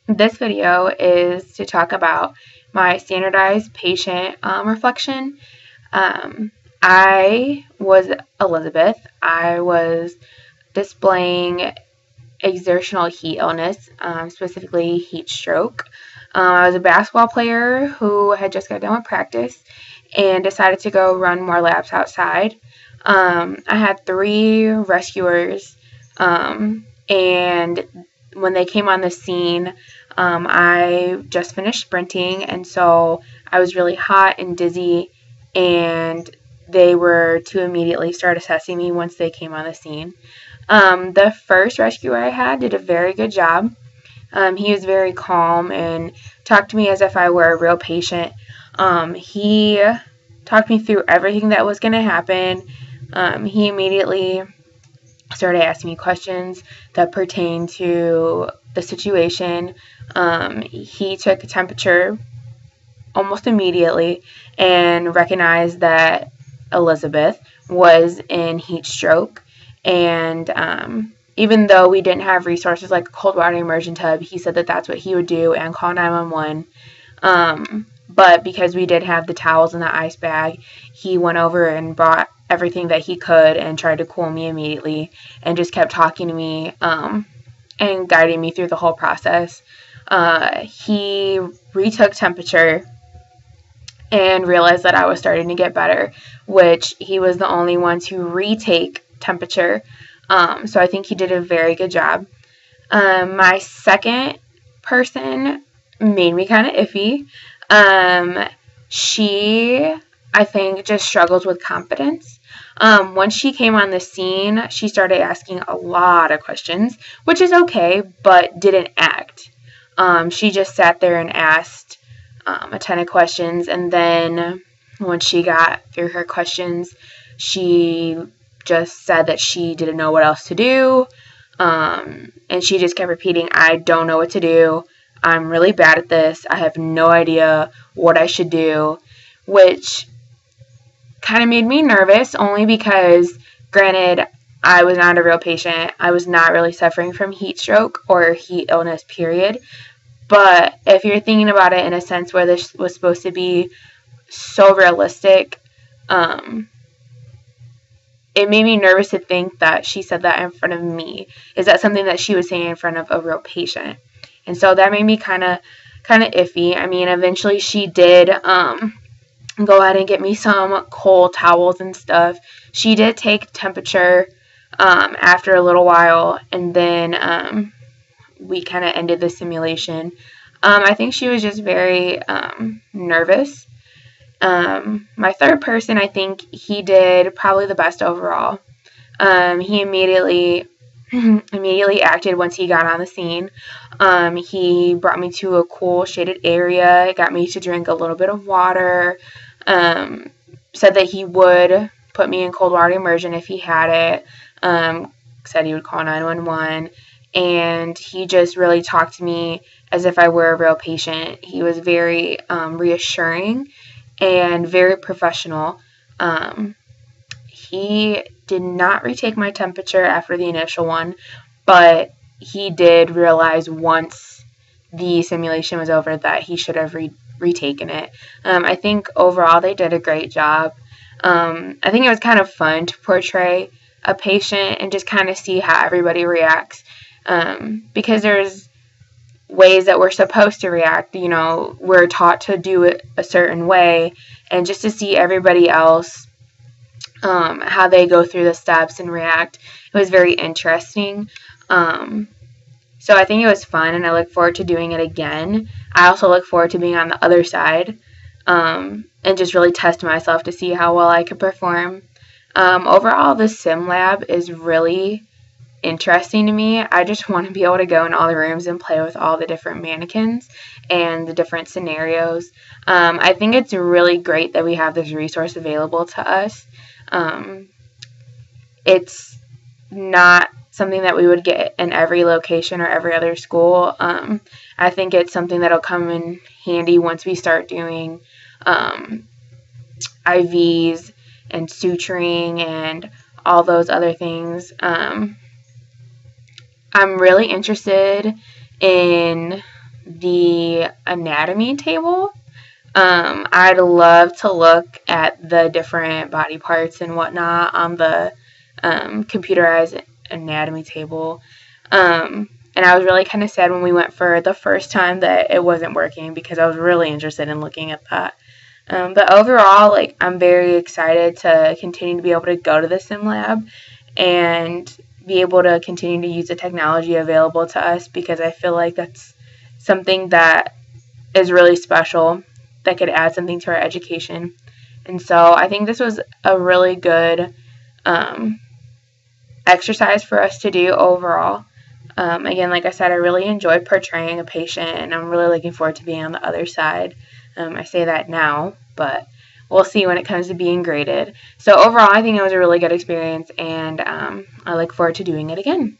This video is to talk about my standardized patient reflection. I was Elizabeth. I was displaying exertional heat illness, specifically heat stroke. I was a basketball player who had just got done with practice and decided to go run more laps outside. I had 3 rescuers, and when they came on the scene, I just finished sprinting, and so I was really hot and dizzy, and they were to immediately start assessing me once they came on the scene. The first rescuer I had did a very good job. He was very calm and talked to me as if I were a real patient. He talked me through everything that was going to happen. He immediately started asking me questions that pertain to the situation. He took a temperature almost immediately and recognized that Elizabeth was in heat stroke. And even though we didn't have resources like a cold water immersion tub, he said that that's what he would do and call 911. But because we did have the towels in the ice bag, he went over and brought everything that he could and tried to cool me immediately and just kept talking to me and guiding me through the whole process. He retook temperature and realized that I was starting to get better, which he was the only one to retake temperature. So I think he did a very good job. My second person made me kind of iffy. She, I think, just struggles with confidence. Once she came on the scene, she started asking a lot of questions, which is okay, but didn't act. She just sat there and asked a ton of questions, and then when she got through her questions, she just said that she didn't know what else to do, and she just kept repeating, "I don't know what to do. I'm really bad at this. I have no idea what I should do," which kind of made me nervous, only because, granted, I was not a real patient. I was not really suffering from heat stroke or heat illness, period. But if you're thinking about it in a sense where this was supposed to be so realistic, it made me nervous to think that she said that in front of me. Is that something that she was saying in front of a real patient? And so that made me kind of iffy. I mean, eventually she did go ahead and get me some cold towels and stuff. She did take temperature after a little while, and then we kind of ended the simulation. I think she was just very nervous. My third person, I think he did probably the best overall. He immediately acted once he got on the scene. He brought me to a cool shaded area, got me to drink a little bit of water, said that he would put me in cold water immersion if he had it, said he would call 911, and he just really talked to me as if I were a real patient. He was very reassuring and very professional. He did not retake my temperature after the initial one, but he did realize once the simulation was over that he should have retaken it. I think overall they did a great job. I think it was kind of fun to portray a patient and just kind of see how everybody reacts, because there's ways that we're supposed to react. You know, we're taught to do it a certain way, and just to see everybody else how they go through the steps and react, it was very interesting. So I think it was fun, and I look forward to doing it again. I also look forward to being on the other side and just really test myself to see how well I could perform. Overall, the sim lab is really interesting to me. I just want to be able to go in all the rooms and play with all the different mannequins and the different scenarios. I think it's really great that we have this resource available to us. It's not something that we would get in every location or every other school. I think it's something that'll come in handy once we start doing IVs and suturing and all those other things. I'm really interested in the anatomy table. I'd love to look at the different body parts and whatnot on the computerized anatomy table. And I was really kind of sad when we went for the first time that it wasn't working, because I was really interested in looking at that. But overall, like, I'm very excited to continue to be able to go to the sim lab and be able to continue to use the technology available to us, because I feel like that's something that is really special, that could add something to our education. And so I think this was a really good exercise for us to do overall. Again, like I said, I really enjoyed portraying a patient, and I'm really looking forward to being on the other side. I say that now, but we'll see when it comes to being graded. So overall, I think it was a really good experience, and I look forward to doing it again.